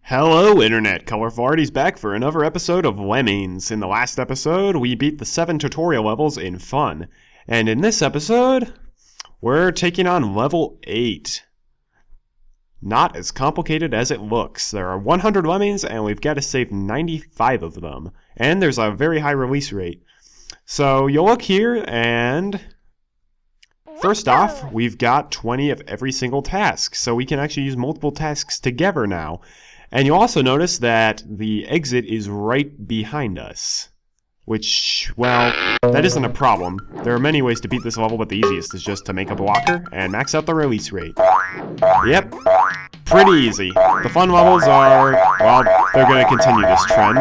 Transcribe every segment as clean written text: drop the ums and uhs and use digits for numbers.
Hello Internet, Colorful Arty's back for another episode of Lemmings. In the last episode, we beat the 7 tutorial levels in fun. And in this episode, we're taking on level 8. Not as complicated as it looks. There are 100 lemmings and we've got to save 95 of them. And there's a very high release rate. So you'll look here and... first off, we've got 20 of every single task. So we can actually use multiple tasks together now. And you'll also notice that the exit is right behind us. Which, well, that isn't a problem. There are many ways to beat this level, but the easiest is just to make a blocker and max out the release rate. Yep, pretty easy. The fun levels are, well, they're going to continue this trend.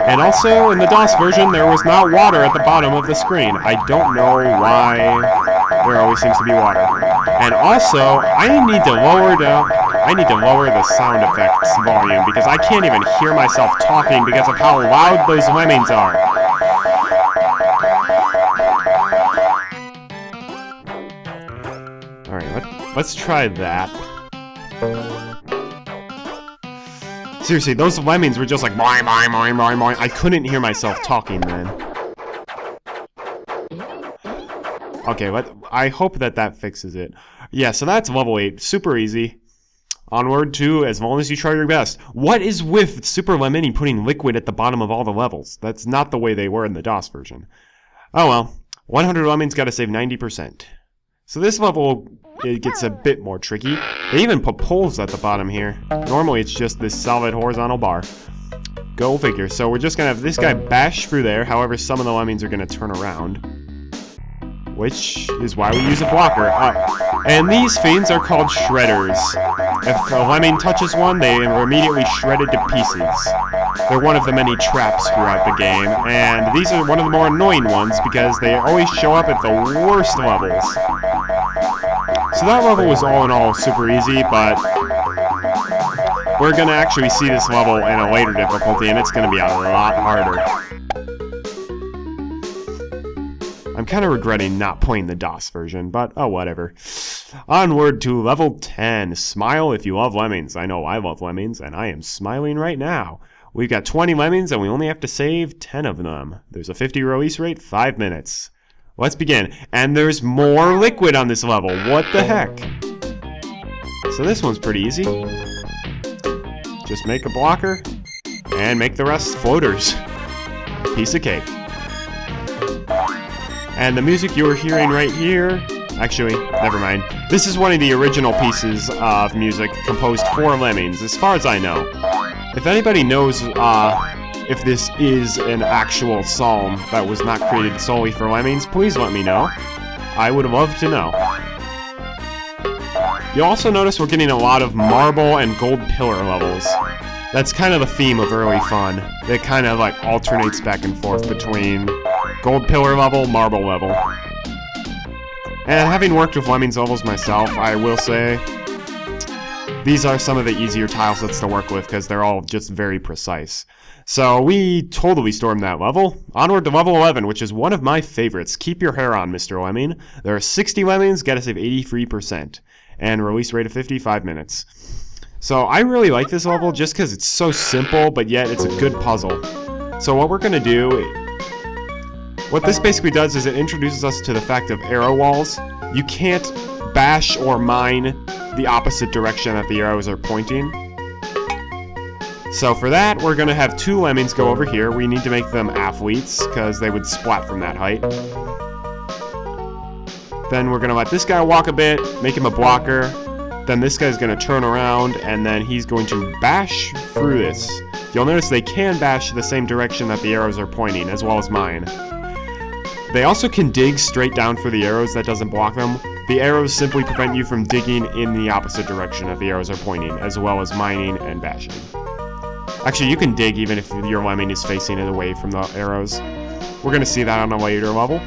And also, in the DOS version, there was not water at the bottom of the screen. I don't know why there always seems to be water. And also, I need to lower the sound effects volume because I can't even hear myself talking because of how loud those lemmings are. Alright, let's try that. Seriously, those lemmings were just like boing, boing, boing, boing, boing. I couldn't hear myself talking then. Okay, I hope that fixes it. Yeah, so that's level 8. Super easy. Onward to as long as you try your best. What is with Super Lemony putting liquid at the bottom of all the levels? That's not the way they were in the DOS version. Oh well. 100 lemmings gotta save 90%. So this level, it gets a bit more tricky. They even put poles at the bottom here. Normally it's just this solid horizontal bar. Go figure. So we're just gonna have this guy bash through there. However, some of the lemmings are gonna turn around. Which is why we use a blocker. And these fiends are called shredders. If a lemming touches one, they are immediately shredded to pieces. They're one of the many traps throughout the game, and these are one of the more annoying ones because they always show up at the worst levels. So that level was all in all super easy, but we're going to actually see this level in a later difficulty, and it's going to be a lot harder. I'm kind of regretting not playing the DOS version, but oh whatever. Onward to level 10. Smile if you love lemmings. I know I love lemmings, and I am smiling right now. We've got 20 lemmings, and we only have to save 10 of them. There's a 50 release rate, 5 minutes. Let's begin. And there's more liquid on this level. What the heck? So this one's pretty easy. Just make a blocker, and make the rest floaters. Piece of cake. And the music you're hearing right here, actually, never mind. This is one of the original pieces of music composed for Lemmings, as far as I know. If anybody knows if this is an actual song that was not created solely for Lemmings, please let me know. I would love to know. You'll also notice we're getting a lot of marble and gold pillar levels. That's kind of the theme of early fun. It kind of like alternates back and forth between gold pillar level, marble level. And having worked with Lemmings levels myself, I will say these are some of the easier tile sets to work with because they're all just very precise. So we totally stormed that level. Onward to level 11, which is one of my favorites. Keep your hair on, Mr. Lemming. There are 60 lemmings, gotta save 83%. And release rate of 55 minutes. So I really like this level just because it's so simple, but yet it's a good puzzle. So what we're going to do, what this basically does is it introduces us to the fact of arrow walls. You can't bash or mine the opposite direction that the arrows are pointing. So for that, we're going to have 2 lemmings go over here. We need to make them athletes because they would splat from that height. Then we're going to let this guy walk a bit, make him a blocker. Then this guy's going to turn around, and then he's going to bash through this. You'll notice they can bash the same direction that the arrows are pointing, as well as mine. They also can dig straight down for the arrows. That doesn't block them. The arrows simply prevent you from digging in the opposite direction that the arrows are pointing, as well as mining and bashing. Actually, you can dig even if your lemming is facing it away from the arrows. We're going to see that on a later level.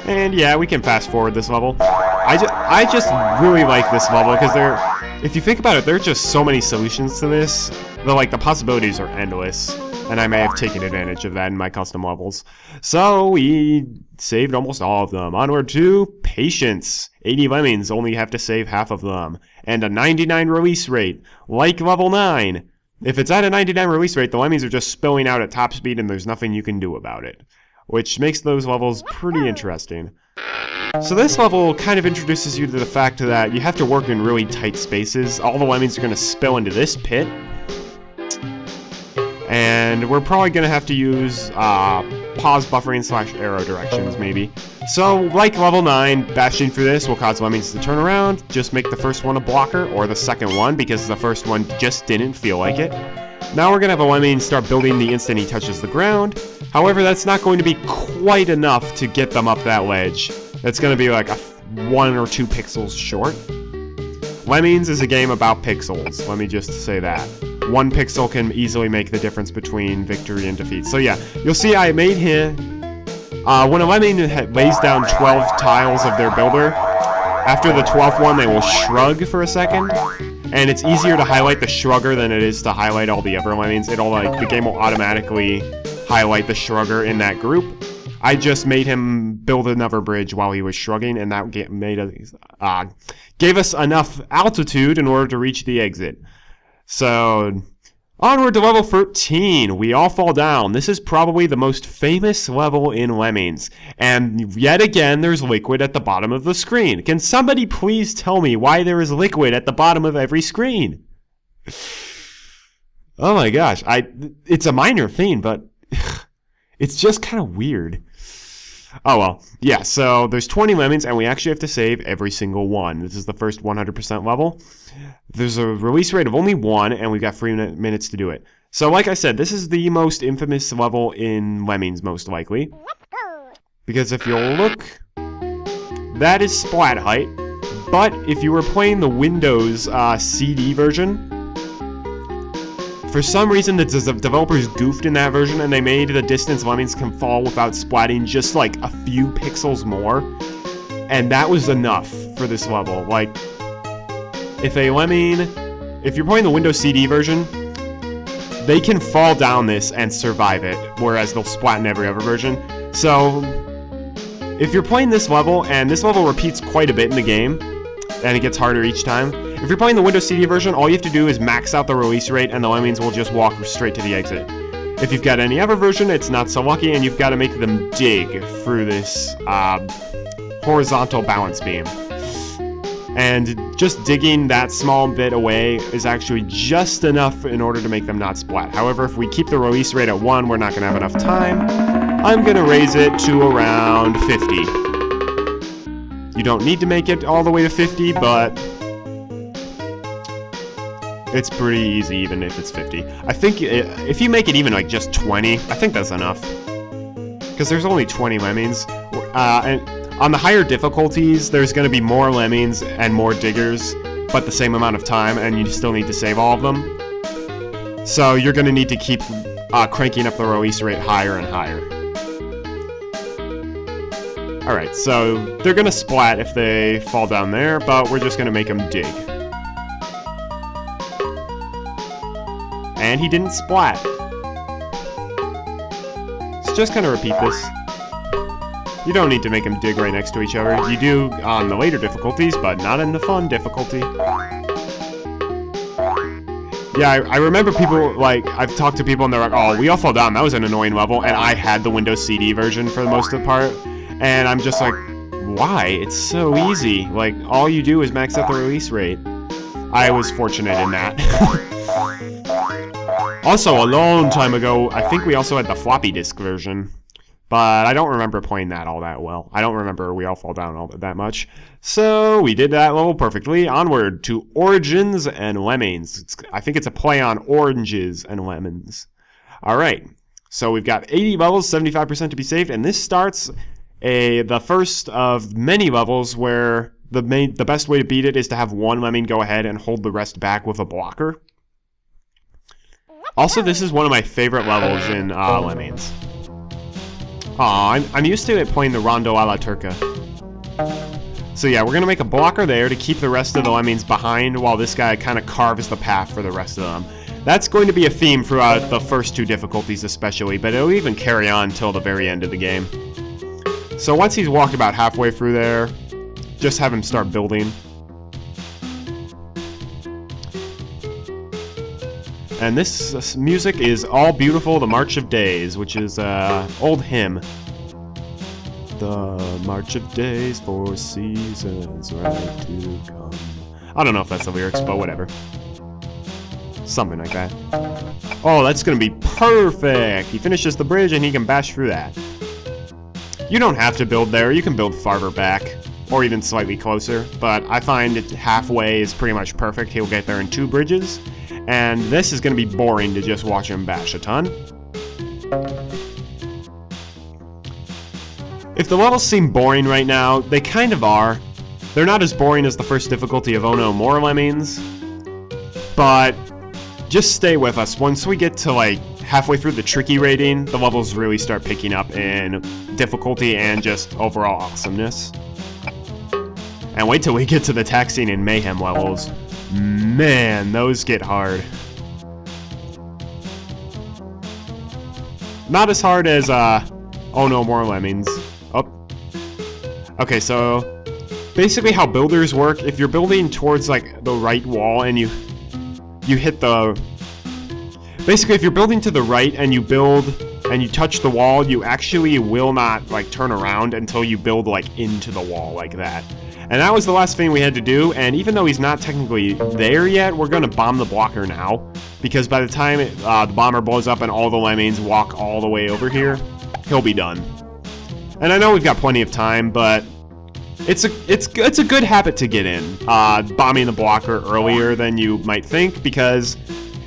And yeah, we can fast forward this level. I just really like this level because if you think about it, there are just so many solutions to this. The possibilities are endless. And I may have taken advantage of that in my custom levels. So we saved almost all of them. Onward to Patience. 80 Lemmings, only have to save half of them. And a 99 release rate, like level 9. If it's at a 99 release rate, the Lemmings are just spilling out at top speed and there's nothing you can do about it. Which makes those levels pretty interesting. So this level kind of introduces you to the fact that you have to work in really tight spaces. All the Lemmings are going to spill into this pit. And we're probably going to have to use pause buffering / arrow directions, maybe. So, like level 9, bashing through this will cause Lemmings to turn around. Just make the first one a blocker, or the second one, because the first one just didn't feel like it. Now we're going to have a Lemming start building the instant he touches the ground. However, that's not going to be quite enough to get them up that ledge. That's going to be like 1 or 2 pixels short. Lemmings is a game about pixels, let me just say that. 1 pixel can easily make the difference between victory and defeat. So yeah, you'll see I made him... when a Lemming lays down 12 tiles of their builder, after the 12th one they will shrug for a second. And it's easier to highlight the shrugger than it is to highlight all the other Lemmings. The game will automatically highlight the shrugger in that group. I just made him build another bridge while he was shrugging, and that gave us enough altitude in order to reach the exit. So, onward to level 13. We all fall down. This is probably the most famous level in Lemmings. And yet again, there's liquid at the bottom of the screen. Can somebody please tell me why there is liquid at the bottom of every screen? Oh my gosh. It's a minor thing, but it's just kind of weird. Oh well, yeah, so there's 20 Lemmings, and we actually have to save every single one. This is the first 100% level. There's a release rate of only 1, and we've got 3 minutes to do it. So like I said, this is the most infamous level in Lemmings, most likely. Because if you'll look, that is splat height. But if you were playing the Windows CD version, for some reason, the developers goofed in that version, and they made the distance Lemmings can fall without splatting just like a few pixels more. And that was enough for this level. Like, if you're playing the Windows CD version, they can fall down this and survive it, whereas they'll splat in every other version. So, if you're playing this level, and this level repeats quite a bit in the game, and it gets harder each time, if you're playing the Windows CD version, all you have to do is max out the release rate, and the Lemmings will just walk straight to the exit. If you've got any other version, it's not so lucky, and you've got to make them dig through this horizontal balance beam. And just digging that small bit away is actually just enough in order to make them not splat. However, if we keep the release rate at 1, we're not going to have enough time. I'm going to raise it to around 50. You don't need to make it all the way to 50, but it's pretty easy even if it's 50. I think if you make it even like just 20, I think that's enough. Because there's only 20 Lemmings. And on the higher difficulties, there's going to be more Lemmings and more diggers, but the same amount of time, and you still need to save all of them. So you're going to need to keep cranking up the release rate higher and higher. Alright, so they're going to splat if they fall down there, but we're just going to make them dig. And he didn't splat. So just kind of repeat this. You don't need to make them dig right next to each other. You do on the later difficulties, but not in the fun difficulty. Yeah, I remember people, like, I've talked to people and they're like, oh, we all fall down, that was an annoying level, and I had the Windows CD version for the most of the part, and I'm just like, why? It's so easy. Like, all you do is max out the release rate. I was fortunate in that. Also, a long time ago, I think we also had the floppy disk version. But I don't remember playing that all that well. I don't remember We All Fall Down all that much. So we did that level perfectly. Onward to Origins and Lemmings. I think it's a play on oranges and lemons. Alright, so we've got 80 levels, 75% to be saved, and this starts the first of many levels where the best way to beat it is to have one Lemming go ahead and hold the rest back with a blocker. Also, this is one of my favorite levels in Lemmings. Aw, I'm used to it playing the Rondo a la Turca. So yeah, we're going to make a blocker there to keep the rest of the Lemmings behind while this guy kind of carves the path for the rest of them. That's going to be a theme throughout the first two difficulties especially, but it'll even carry on till the very end of the game. So once he's walked about halfway through there, just have him start building. And this music is All Beautiful, the March of Days, which is an old hymn. The March of Days, 4 seasons right to come. I don't know if that's the lyrics, but whatever. Something like that. Oh, that's gonna be perfect! He finishes the bridge and he can bash through that. You don't have to build there, you can build farther back, or even slightly closer, but I find it halfway is pretty much perfect. He'll get there in 2 bridges, and this is gonna be boring to just watch him bash a ton. If the levels seem boring right now, they kind of are. They're not as boring as the first difficulty of Oh No More Lemmings, but just stay with us. Once we get to like halfway through the tricky rating, the levels really start picking up in difficulty and just overall awesomeness. And wait till we get to the taxing and mayhem levels. Man, those get hard. Not as hard as Oh No More Lemmings. Oh. Okay, so basically how builders work, if you're building towards like the right wall and you hit the... Basically, if you're building to the right and you build and you touch the wall, you actually will not like turn around until you build like into the wall like that. And that was the last thing we had to do, and even though he's not technically there yet, we're gonna bomb the blocker now, because by the time the bomber blows up and all the lemmings walk all the way over here, he'll be done. And I know we've got plenty of time, but it's a good habit to get in, bombing the blocker earlier than you might think, because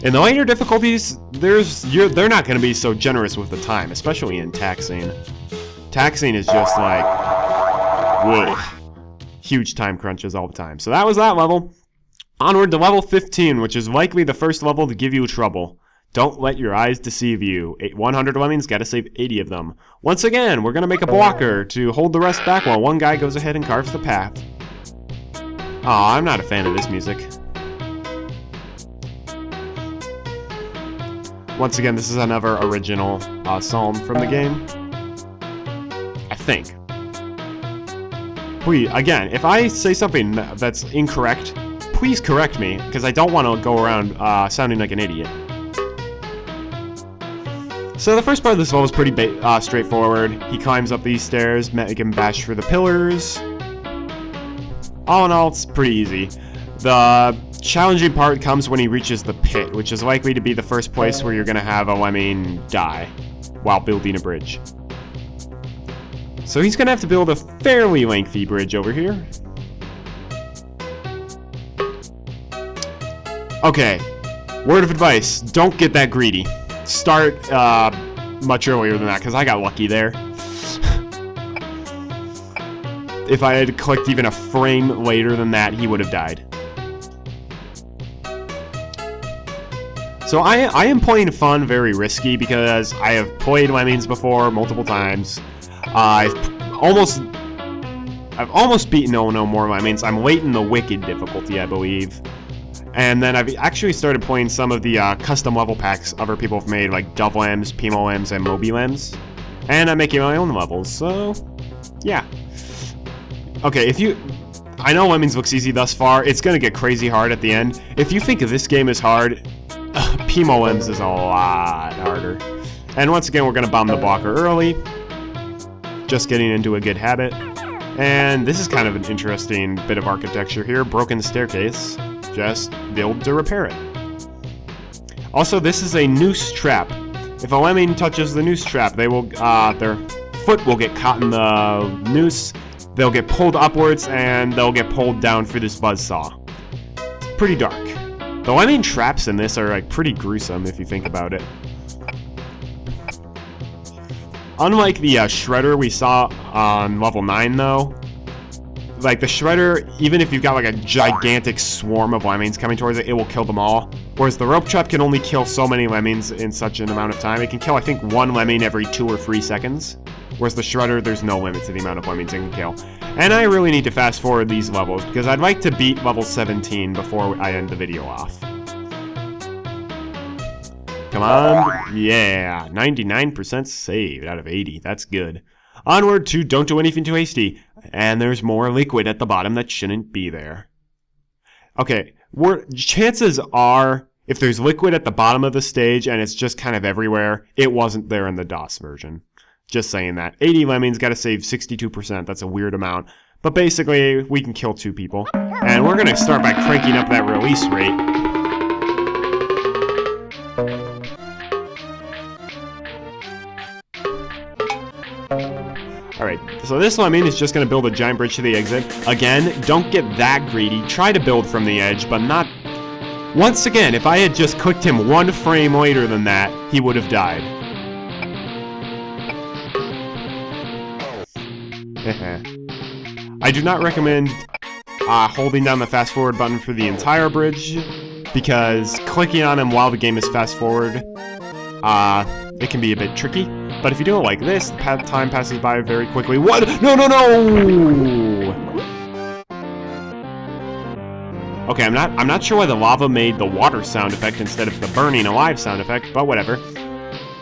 in the later difficulties, they're not going to be so generous with the time, especially in taxing. Taxing is just like, whoa, huge time crunches all the time. So that was that level. Onward to level 15, which is likely the first level to give you trouble. Don't let your eyes deceive you. 100 lemmings, gotta save 80 of them. Once again, we're gonna make a blocker to hold the rest back while one guy goes ahead and carves the path. Aw, I'm not a fan of this music. Once again, this is another original psalm from the game. I think. Please, again, if I say something that's incorrect, please correct me, because I don't want to go around sounding like an idiot. So the first part of this level is pretty straightforward. He climbs up these stairs, make him bash through the pillars. All in all, it's pretty easy. The challenging part comes when he reaches the pit, which is likely to be the first place where you're going to have a lemming die while building a bridge. So he's going to have to build a fairly lengthy bridge over here. Okay, word of advice, don't get that greedy. Start much earlier than that, because I got lucky there. If I had clicked even a frame later than that, he would have died. So I am playing fun, very risky, because I have played Lemmings before multiple times. I've almost beaten Oh No More Lemmings. I'm late in the Wicked difficulty, I believe. And then I've actually started playing some of the custom level packs other people have made, like Dove Lems, Pimo Lems, and Moby Lems. And I'm making my own levels, so yeah. Okay, I know Lemmings looks easy thus far. It's gonna get crazy hard at the end. If you think this game is hard, Pimo Lems is a lot harder. And once again, we're gonna bomb the blocker early. Just getting into a good habit. And this is kind of an interesting bit of architecture here. Broken staircase. Just build to repair it. Also, this is a noose trap. If a lemming touches the noose trap, they will their foot will get caught in the noose. They'll get pulled upwards and they'll get pulled down through this buzzsaw. It's pretty dark. The lemming traps in this are like pretty gruesome if you think about it. Unlike the shredder we saw on level 9 though, like the shredder, even if you've got like a gigantic swarm of lemmings coming towards it, it will kill them all. Whereas the rope trap can only kill so many lemmings in such an amount of time. It can kill, I think, 1 lemming every 2 or 3 seconds. Whereas the shredder, there's no limit to the amount of lemmings it can kill. And I really need to fast forward these levels because I'd like to beat level 17 before I end the video off. Come on. Yeah, 99% saved out of 80. That's good. Onward to don't do anything too hasty. And there's more liquid at the bottom that shouldn't be there. Okay, chances are, if there's liquid at the bottom of the stage and it's just kind of everywhere, it wasn't there in the DOS version. Just saying that. 80 lemmings, gotta save 62%. That's a weird amount. But basically, we can kill 2 people. And we're gonna start by cranking up that release rate. Alright, so this lemming is just going to build a giant bridge to the exit. Again, don't get that greedy. Try to build from the edge, but not... Once again, if I had just clicked him 1 frame later than that, he would have died. I do not recommend holding down the fast forward button for the entire bridge, because clicking on him while the game is fast forward, it can be a bit tricky. But if you do it like this, time passes by very quickly. What? No, no, no! Okay, I'm not sure why the lava made the water sound effect instead of the burning alive sound effect, but whatever.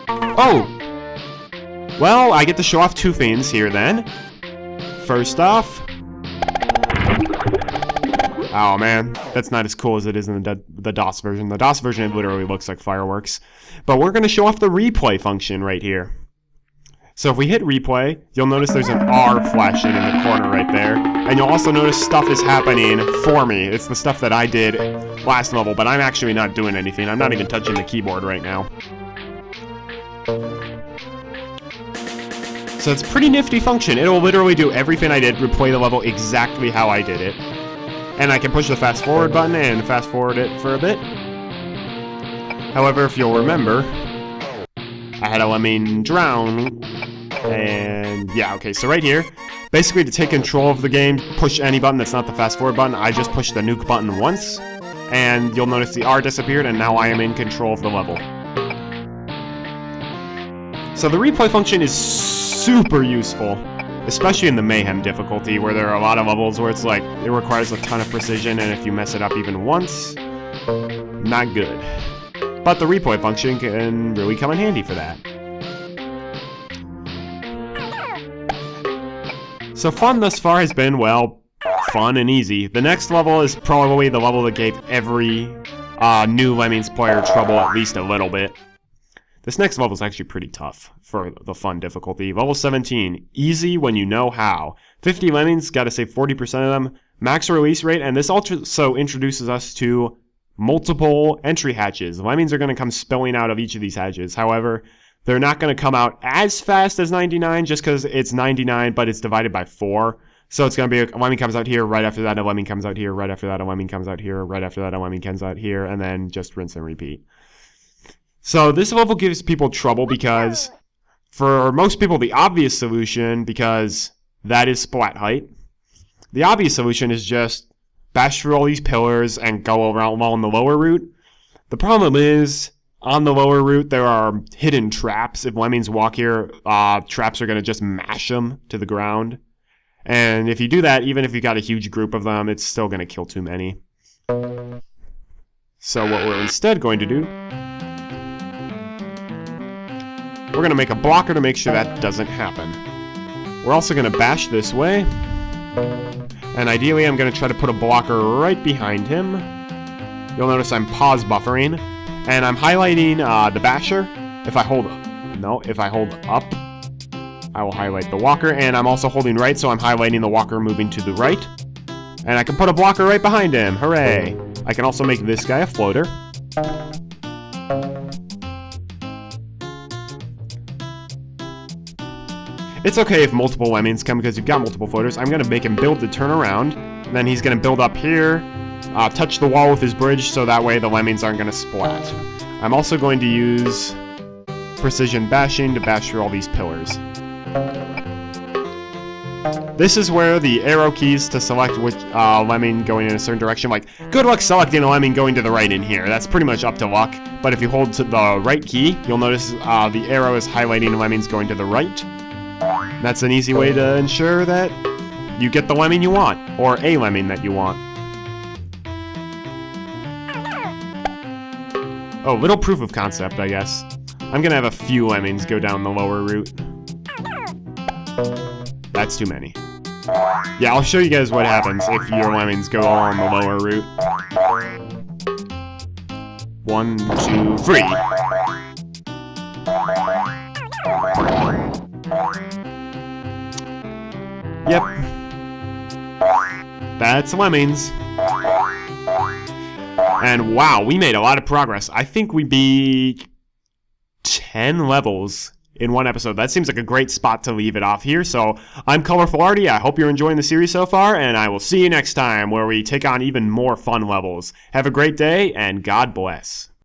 Oh! Well, I get to show off 2 things here then. First off... Oh man, that's not as cool as it is in the DOS version. The DOS version, it literally looks like fireworks. But we're going to show off the replay function right here. So if we hit replay, you'll notice there's an R flashing in the corner right there. And you'll also notice stuff is happening for me. It's the stuff that I did last level, but I'm actually not doing anything. I'm not even touching the keyboard right now. So it's a pretty nifty function. It'll literally do everything I did, replay the level exactly how I did it. And I can push the fast forward button and fast forward it for a bit. However, if you'll remember, I had a lemming drown. And yeah, okay, so right here, basically to take control of the game, push any button that's not the fast forward button. I just pushed the nuke button once, and you'll notice the R disappeared, and now I am in control of the level. So the replay function is super useful, especially in the Mayhem difficulty, where there are a lot of levels where it's like, it requires a ton of precision, and if you mess it up even once, not good. But the replay function can really come in handy for that. So fun thus far has been, well, fun and easy. The next level is probably the level that gave every new Lemmings player trouble at least a little bit. This next level is actually pretty tough for the fun difficulty. Level 17, easy when you know how. 50 Lemmings, gotta save 40% of them. Max release rate, and this also introduces us to multiple entry hatches. Lemmings are gonna come spilling out of each of these hatches. However, they're not going to come out as fast as 99 just because it's 99, but it's divided by 4. So it's going to be a lemming comes out here, right after that a lemming comes out here, right after that a lemming comes out here, right after that a lemming comes out here, and then just rinse and repeat. So this level gives people trouble because, for most people, the obvious solution, because that is splat height, the obvious solution is just bash through all these pillars and go around along the lower route. The problem is, on the lower route, there are hidden traps. If lemmings walk here, traps are going to just mash them to the ground. And if you do that, even if you got a huge group of them, it's still going to kill too many. So what we're instead going to do, we're going to make a blocker to make sure that doesn't happen. We're also going to bash this way. And ideally, I'm going to try to put a blocker right behind him. You'll notice I'm pause buffering. And I'm highlighting the basher. If I hold up, I will highlight the walker. And I'm also holding right, so I'm highlighting the walker moving to the right. And I can put a blocker right behind him. Hooray! I can also make this guy a floater. It's okay if multiple lemmings come because you've got multiple floaters. I'm going to make him build to turn around. And then he's going to build up here. Touch the wall with his bridge so that way the lemmings aren't going to splat. I'm also going to use precision bashing to bash through all these pillars. This is where the arrow keys to select which lemming going in a certain direction, like, good luck selecting a lemming going to the right in here. That's pretty much up to luck. But if you hold to the right key, you'll notice the arrow is highlighting lemmings going to the right. That's an easy way to ensure that you get the lemming you want, or a lemming that you want. Oh, little proof of concept, I guess. I'm gonna have a few lemmings go down the lower route. That's too many. Yeah, I'll show you guys what happens if your lemmings go along the lower route. 1, 2, 3. Yep. That's lemmings. And wow, we made a lot of progress. I think we beat 10 levels in one episode. That seems like a great spot to leave it off here. So I'm Colorful Arty. I hope you're enjoying the series so far, and I will see you next time where we take on even more fun levels. Have a great day, and God bless.